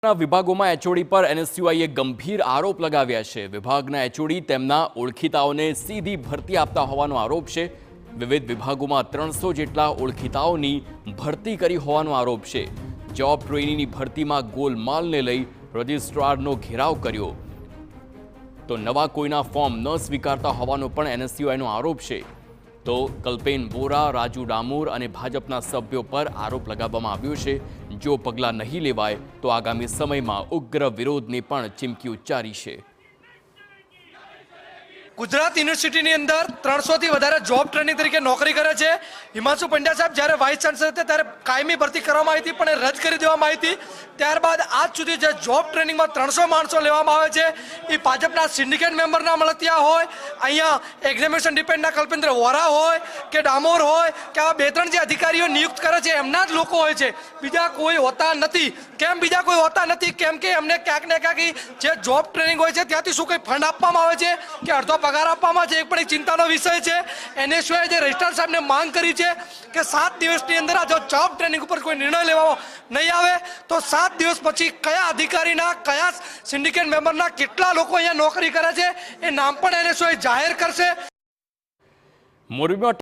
વિભાગોમાં એચઓડી પર એનએસયુઆઈએ ગંભીર આરોપ લગાવ્યા છે। વિભાગના એચઓડી તેમના ઓળખીતાઓને સીધી ભરતી આપતા હોવાનો આરોપ છે। વિવિધ વિભાગોમાં 300 જેટલા ઓળખીતાઓની ભરતી કરી હોવાનો આરોપ છે। જોબ ટ્રેનીની ભરતીમાં ગોલમાલને લઈ રજિસ્ટ્રારનો ઘેરાવ કર્યો તો નવા કોઈના ફોર્મ ન સ્વીકારતા હોવાનો પણ એનએસયુઆઈનો આરોપ છે। તો કલ્પેન બોરા, રાજુ ડામોર અને ભાજપના સભ્યો પર આરોપ લગાવવામાં આવ્યો છે। જો પગલાં નહીં લેવાય તો આગામી સમયમાં ઉગ્ર વિરોધની પણ ચીમકી ઉચ્ચારી છે। गुजरात यूनिवर्सिटी अंदर 300 थी वधारे जॉब ट्रेनिंग तरीके नौकरी करे छे। हिमांशु पंड्या साहब જ્યારે वाइस चांसलर थे ત્યારે कायमी भर्ती કરવામાં આવી હતી પણ રદ કરી દેવામાં આવી હતી। ત્યારબાદ આજ સુધી જે જોબ ટ્રેનિંગમાં 300 માણસો લેવામાં આવે છે એ ભાજપના સિન્ડિકેટ મેમ્બરના મળતિયા હોય, અહીંયા એક્ઝામિનેશન ડિપેન્ડના કલ્પેન્દ્ર વોરા હોય કે ડામોર હોય કે આ બે ત્રણ જે અધિકારીઓ નિયુક્ત કરે છે એમના જ લોકો હોય છે, બીજા કોઈ હોતા નથી। કેમ બીજા કોઈ હોતા નથી? કેમ કે એમને ક્યાંક ને ક્યાંક જે જોબ ટ્રેનિંગ હોય છે ત્યાંથી શું કંઈ ફંડ આપવામાં આવે છે કે અડધો પગાર આપવામાં છે? એક પણ એક ચિંતાનો વિષય છે। એનએસયુઆઈએ જે રજિસ્ટ્રાર સાહેબને માંગ કરી છે કે 7 દિવસની અંદર આ જો જોબ ટ્રેનિંગ ઉપર કોઈ નિર્ણય લેવામાં નહીં આવે તો 7 દિવસ પછી કયા અધિકારીના કયા સિન્ડિકેટ મેમ્બરના કેટલા લોકો અહીંયા નોકરી કરે છે એ નામ પણ એનએસયુઆઈ જાહેર કરશે। મોરબીમાં